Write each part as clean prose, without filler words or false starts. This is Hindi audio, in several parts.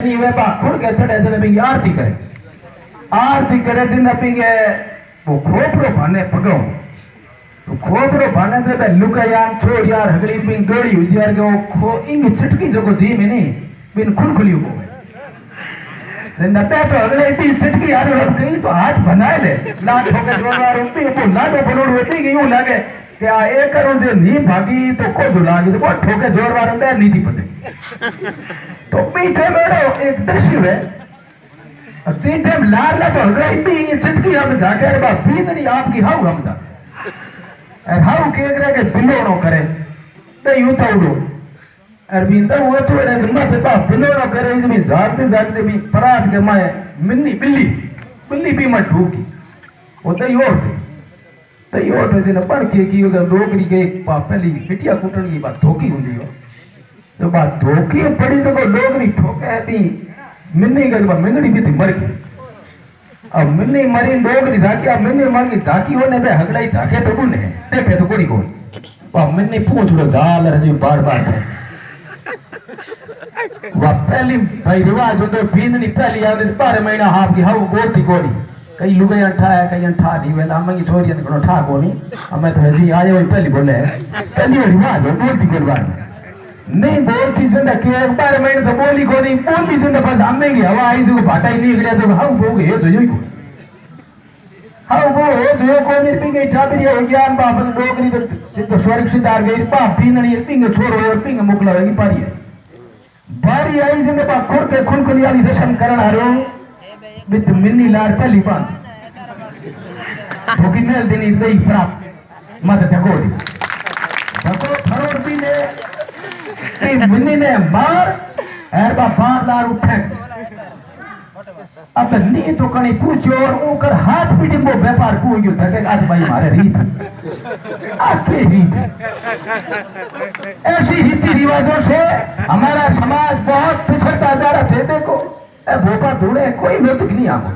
वे बा खुद के चढ़े जने भी आरती करे जिन पिंगे वो खोपरो भाने पगो तो खोपरो भाने पे बे लुका यार छोड़ यार हगली पिंग दौड़ी हुई यार के वो खो इंग चिटकी जो को जी में नहीं बिन खुल हो जिंदा पे तो अगले इतनी चिटकी यार अब कहीं तो हाथ बनाए ले लाख हो के जोड़ा रुपये वो लाडो बनोड़ होती गई यूं लगे क्या एक करों से नहीं भागी तो को दुलागी तो वो ठोके जोर वार में नीचे पते तो पीछे मेरे एक दृश्य है अब सीधे लार ला तो अगले इतनी चिटकी हम जाके अरे बाप भीगनी आपकी हाउ हम जाके और हाउ के करे के बिलोड़ो करे तो यूं तो उड़ो अरविंद वो तो रे मत बाप बिलोड़ो करे इतनी जागते भी परात के माए मिन्नी बिल्ली भी मत ढूकी वो तो यो तो जिन पढ़ के की अगर डोगरी के पहली बिटिया कुटन की बात धोखी हुंदी हो तो बात धोखी पड़ी तो को डोगरी ठोके थी मिन्नी के बाद मिन्नी भी थी मर गई अब मिन्नी मरी डोगरी जाकी अब मिन्नी मर गई जाकी होने पे हगलाई जाके तो बुने देखे तो कोड़ी कोई अब मिन्नी पूछ लो जाल रजी बार वह पहली भाई रिवाज होते बींदनी पहली आवे 12 महीना हाफ की हाउ गोती कोड़ी कई लुगाई अंठा है कई अंठा नहीं वेला मंगी छोरी ने कोनो ठा कोनी हमें तो जी आए वही पहली बोले पहली रिवाज हो बोलती कोई बात नहीं बोलती जिंदा के 12 महीने तो बोली कोनी बोलती जिंदा बस हमें की हवा आई तो भाटा ही नहीं गया तो हाउ बोगे ये तो यही हाउ वो जो कोनी पिंगे ठाबरी हो ज्ञान बाप डोगरी तो स्वर्ग सिधार गई बाप पीननी पिंगे छोरो और पिंगे मुकला होगी बारी आई जिंदा बाप खुद के खुनखुली वाली रसम करण हारो बित मिन्नी लार पहली बात भोगी नेल दिनी दई प्राप्त मत तकोड़ी तको फरोड़ भी ने ते मिन्नी ने मार एर बा बार लार उठे अब नी तो कणी पूछो और ऊकर हाथ पीटी वो व्यापार को गयो थके आज भाई मारे रीत आके रीत ऐसी रीति रिवाजों से हमारा समाज बहुत पिछड़ता जा रहा थे देखो भोपा धूड़े कोई नोचक नहीं आगो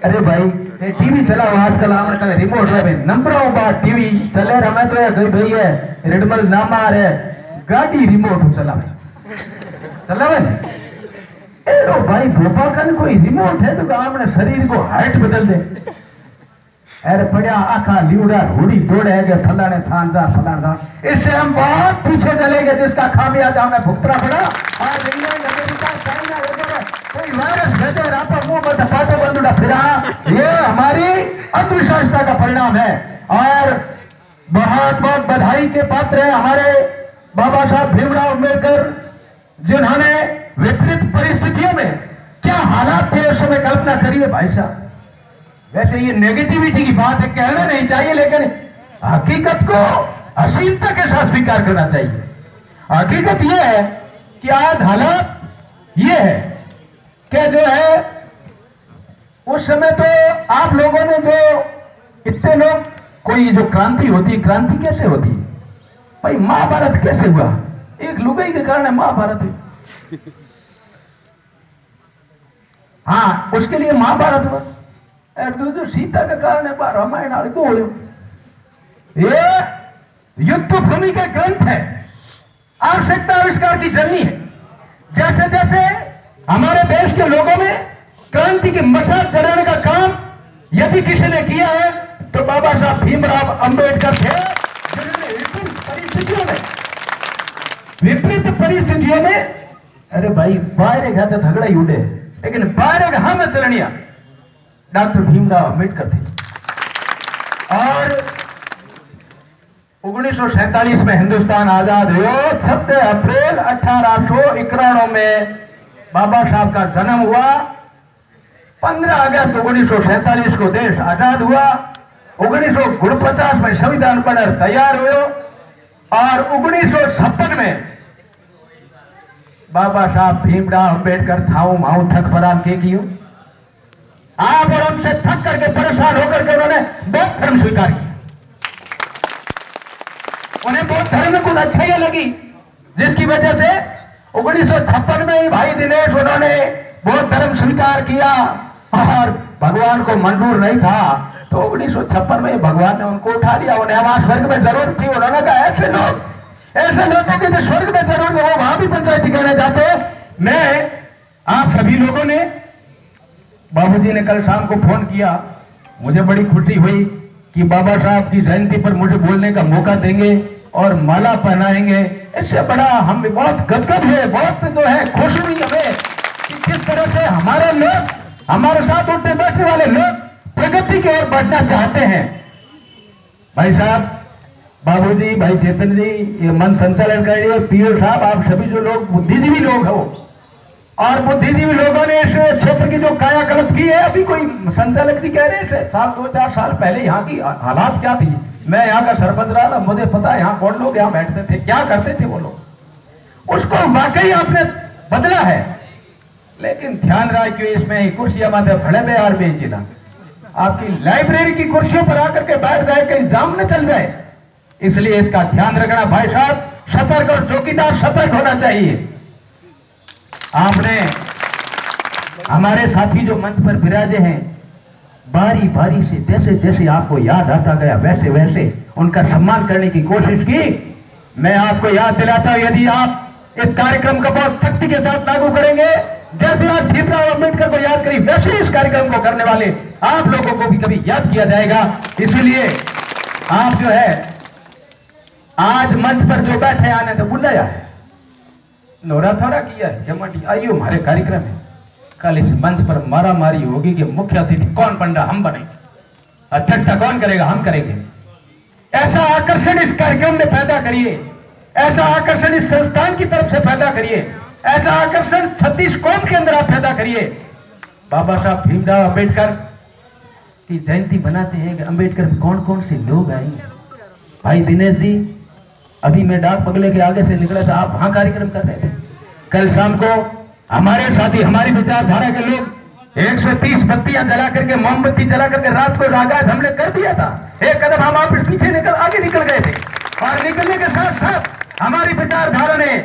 अरे भाई ये टीवी चलाओ आजकल हमारे रिमोट है नंबरों बात टीवी चले हमें तो है भाई है रेडमल नाम आ रहे गाड़ी रिमोट चलावे लो भाई भोपा कन कोई रिमोट है तो हमने शरीर को हाइट बदल दे अरे पड़ा आखा लिउड़ा होड़ी दौड़े है फलाने थान जा फलाना इससे हम बहुत पीछे चले गए जिसका खामियाजा हमें भुगतना पड़ा आज इंग्लैंड अमेरिका चाइना वगैरह कोई वायरस भेजे रापा मुंह में पाटो बंदूड़ा फिरा ये हमारी अंधविश्वासता का परिणाम है और बहुत बहुत बधाई के पात्र है हमारे बाबा साहब भीमराव अम्बेडकर जिन्होंने विपरीत परिस्थितियों में क्या हालात थे उस समय कल्पना करिए भाई साहब वैसे ये नेगेटिविटी की बात है कहना नहीं चाहिए लेकिन हकीकत को असीमता के साथ स्वीकार करना चाहिए हकीकत यह है कि आज हालात ये है कि जो है उस समय तो आप लोगों ने जो इतने लोग कोई जो क्रांति होती है क्रांति कैसे होती है भाई महाभारत कैसे हुआ एक लुगाई के कारण महाभारत है हाँ उसके लिए महाभारत हुआ और दूसरे सीता के कारण रामायण आदि को ये युद्ध भूमि के ग्रंथ है आवश्यकता आविष्कार की जननी है जैसे जैसे हमारे देश के लोगों में क्रांति की मशाल चढ़ाने का काम यदि किसी ने किया है तो बाबा साहब भीमराव अंबेडकर थे जिन्होंने विपरीत परिस्थितियों में अरे भाई बाहर गया तो झगड़ा ही उड़े लेकिन बाहर हम चलनिया डॉक्टर भीमराव अम्बेडकर थे और 1947 में हिंदुस्तान आजाद हुआ 26 अप्रैल 1891 में बाबा साहब का जन्म हुआ 15 अगस्त 1947 को देश आजाद हुआ 1949 में संविधान बनकर तैयार हुए और 1956 में बाबा साहब भीमराव अम्बेडकर थाऊ माऊ थक परान के कियो आप और हमसे थक करके परेशान होकर के उन्होंने बौद्ध धर्म स्वीकार किया उन्हें बौद्ध धर्म में कुछ अच्छा ही लगी जिसकी वजह से 1956 में ही भाई दिनेश उन्होंने बौद्ध धर्म स्वीकार किया और भगवान को मंजूर नहीं था तो 1956 में भगवान ने उनको उठा लिया उन्हें वहां स्वर्ग में जरूरत थी उन्होंने कहा ऐसे लोगों की तो स्वर्ग में जरूरत है वो वहां भी पंचायती करने जाते मैं आप सभी लोगों ने, बाबूजी ने कल शाम को फोन किया, मुझे बड़ी खुशी हुई कि बाबा साहब की जयंती पर मुझे बोलने का मौका देंगे और माला पहनाएंगे। इससे बड़ा हम बहुत गदगद है, बहुत जो है खुशी हुई हमें कि किस तरह से हमारे लोग, हमारे साथ उठने बैठने वाले लोग प्रगति की ओर बढ़ना चाहते हैं। भाई साहब, बाबूजी, भाई चेतन जी, ये मन संचालन कर रही है, पीओ साहब, आप सभी जो लोग बुद्धिजीवी लोग हो और बुद्धिजीवी लोगों ने इस क्षेत्र की जो कायाकल्प की है, अभी कोई संचालक जी कह रहे थे साल 2-4 साल पहले यहाँ की हालात क्या थी। मैं यहाँ का सरपंच रहा था, मुझे पता है यहाँ कौन लोग यहाँ बैठते थे, क्या करते थे वो लोग। उसको वाकई आपने बदला है, लेकिन ध्यान रहा कि इसमें कुर्सियां माथे खड़े में और बेचना, आपकी लाइब्रेरी की कुर्सियों पर आकर के बैठ जाए, कहीं जाम न चल जाए, इसलिए इसका ध्यान रखना भाई साहब। सतर्क और चौकीदार सतर्क होना चाहिए। आपने हमारे साथी जो मंच पर विराजे हैं, बारी बारी से जैसे जैसे आपको याद आता गया वैसे वैसे उनका सम्मान करने की कोशिश की। मैं आपको याद दिलाता हूं, यदि आप इस कार्यक्रम को बहुत सख्ती के साथ लागू करेंगे, जैसे आप भीमराव अंबेडकर को याद करिए, वैसे इस कार्यक्रम को करने वाले आप लोगों को भी कभी याद किया जाएगा। इसलिए आप जो है आज मंच पर जो बैठे आने तो बुलाया है, नोरा थोरा किया है, जमाटी आइयो हमारे कार्यक्रम है। कल इस मंच पर मारा मारी होगी कि मुख्य अतिथि कौन पंडा, हम बनेंगे, अध्यक्षता कौन करेगा, हम करेंगे। ऐसा आकर्षण इस कार्यक्रम में पैदा करिए, ऐसा आकर्षण इस संस्थान की तरफ से पैदा करिए, ऐसा आकर्षण 36 कौम के अंदर आप पैदा करिए। बाबा साहब भीमराव अंबेडकर की जयंती बनाते हैं कि अंबेडकर में कौन कौन से लोग आएंगे। भाई दिनेश जी, अभी मैं डाक बंगले के आगे से निकला था, आप वहां कार्यक्रम कर रहे थे। कल शाम को हमारे साथी, हमारी विचारधारा के लोग 130 बत्तियां जला करके, मोमबत्ती जला करके रात को आगाज हमने कर दिया था। एक कदम हम आप पीछे आगे निकल गए थे और निकलने के साथ साथ हमारी विचारधारा ने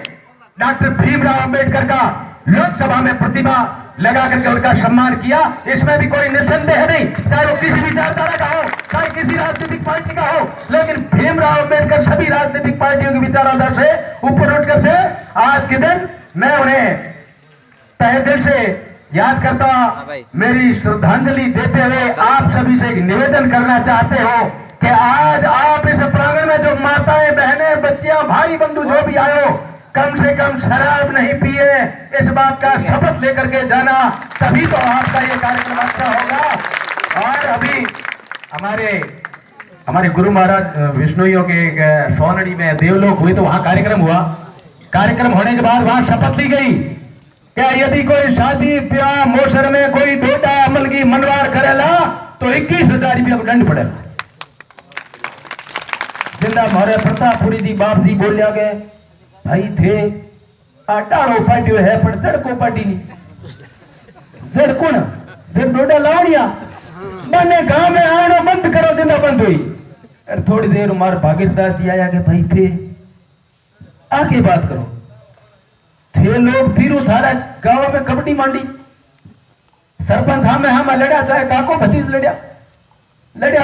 डॉक्टर भीमराव अंबेडकर का लोकसभा में प्रतिभा लगा करके उनका सम्मान किया। इसमें भी कोई निसंदेह नहीं, चाहे वो किसी विचारधारा का हो, चाहे किसी राजनीतिक पार्टी का हो, लेकिन भीमराव अंबेडकर सभी राजनीतिक पार्टियों की विचारधारा से ऊपर उठकर थे। आज के दिन मैं उन्हें तहे दिल से याद करता, मेरी श्रद्धांजलि देते हुए आप सभी से एक निवेदन करना चाहते हो कि आज आप इस प्रांगण में जो माताएं, बहनें, बच्चियां, भाई बंधु जो भी आए हो, कम से कम शराब नहीं पिए, इस बात का शपथ लेकर के जाना, तभी तो आपका ये कार्यक्रम अच्छा होगा। और अभी हमारे गुरु महाराज विष्णुइयों के सोनड़ी में देवलोक हुई, तो वहां कार्यक्रम हुआ। कार्यक्रम होने के बाद वहां शपथ ली गई क्या यदि कोई शादी ब्याह मोसर में कोई डोडा अमल की मनवार करेला तो 21,000 रुपया को दंड पड़ेगा। जिंदा हमारे प्रतापपुरी जी बाप जी बोलिया गए भाई थे आटाड़ो पाटियो है पर जड़को पाटी नहीं, जड़कुण जब डोडा लावड़िया मैंने गांव में आनो बंद करो, जिंदा बंद हुई। और थोड़ी देर हमारे भागीरदास जी आया कि भाई थे आके बात करो। थे लोग फिर थारा गांव में कबड्डी मांडी, सरपंच हम लड़ा, चाहे काको भतीज लड़िया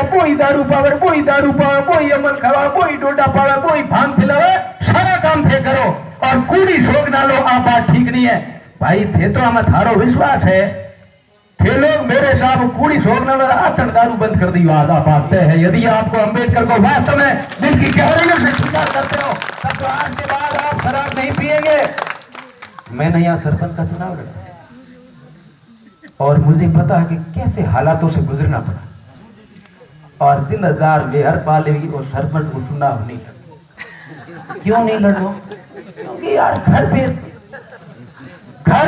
कोई दारू पावे, कोई दारू पावे, कोई अमल खावा, कोई डोडा पावे, कोई भांग खिलावे, सारा काम थे करो और कूड़ी शोक ना लो। आप बात ठीक नहीं है भाई। थे तो हमें थारो विश्वास है, थे लोग मेरे साहब कूड़ी शोक ना लो, आतन दारू बंद कर दी। बात है यदि आपको अंबेडकर को वास्तव में दिल की गहराइयों से स्वीकार करते हो, तब तो आज के बाद आप शराब नहीं पिएंगे। मैंने यहाँ सरपंच का चुनाव लड़ा और मुझे पता है कि कैसे हालातों से गुजरना पड़ा, और जिन हजार बेहर पाले भी और सरपंच को चुनाव नहीं लड़ा। क्यों नहीं लड़ो? क्योंकि यार घर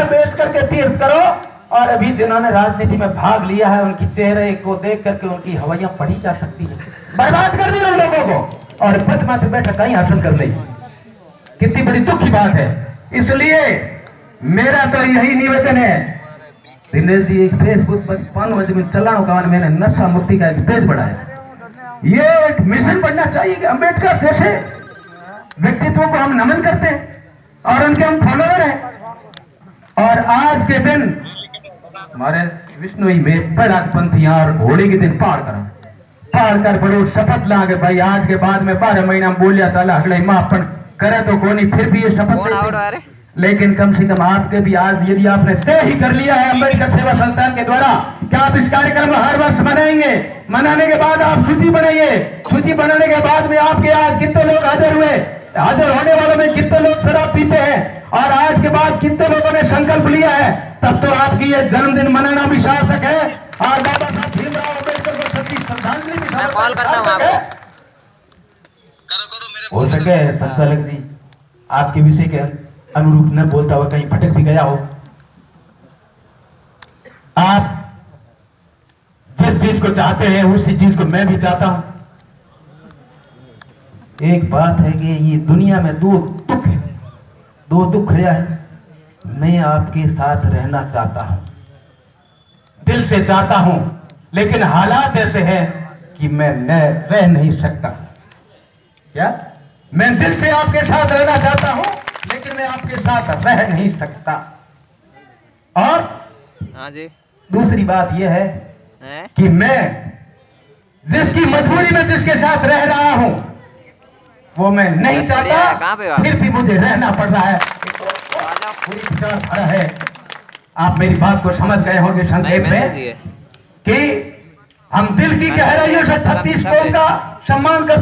बेच करके तीर्थ करो। और अभी जिन्होंने राजनीति में भाग लिया है, उनकी चेहरे को देख करके उनकी हवाइयां पढ़ी जा सकती है। बर्बाद कर दिया उन लोगों को और पद माथे बैठा कहीं हासिल कर ली। कितनी बड़ी दुख की बात है। इसलिए मेरा तो यही निवेदन है, दिनेश जी एक फेसबुक पर 5 बजे में चलानो का मैंने नशा मुक्ति का एक पेज बढ़ाया। ये एक मिशन बनना चाहिए कि अंबेडकर जैसे व्यक्तित्व को हम नमन करते हैं और उनके हम फॉलोवर हैं। और आज के दिन हमारे विष्णुई में बड़ा पंथियां और घोड़े के दिन पार कर बड़ो शपथ ला के भाई आज के बाद में 12 महीना बोलिया चला अगले मापन करे तो कोनी, फिर भी ये शपथ लेकिन कम से कम आपके भी आज यदि आपने तय ही कर लिया है अम्बेडकर सेवा संस्थान के द्वारा कि आप इस कार्यक्रम को हर वर्ष मनाएंगे, मनाने के बाद आप सूची बनाइए, सूची बनाने के बाद में आपके आज कितने लोग हाजिर हुए, हाजिर होने वालों में कितने लोग शराब पीते हैं और आज के बाद कितने लोगों ने संकल्प लिया है, तब तो आपकी ये जन्मदिन मनाना भी सार्थक है और बाबा साहब भीमराव अम्बेडकर को सच्ची श्रद्धांजलि भी सार्थक है। हो सके संचालक जी आपके विषय के अनुरूप न बोलता हुआ कहीं भटक भी गया हो। आप जिस चीज को चाहते हैं उसी चीज को मैं भी चाहता हूं। एक बात है कि ये दुनिया में दो दुख है। मैं आपके साथ रहना चाहता हूं, दिल से चाहता हूं, लेकिन हालात ऐसे हैं कि मैं रह नहीं सकता। क्या मैं दिल से आपके साथ रहना चाहता हूं लेकिन मैं आपके साथ रह नहीं सकता। और हाँ जी, दूसरी बात यह है कि मैं जिसकी मजबूरी में जिसके साथ रह रहा हूं वो मैं नहीं चाहता, फिर भी मुझे रहना पड़ रहा है। पूरी विचारधारा है। आप मेरी बात को समझ गए होंगे संक्षेप में कि हम दिल की गहराइयों से 36 कौम का सम्मान करते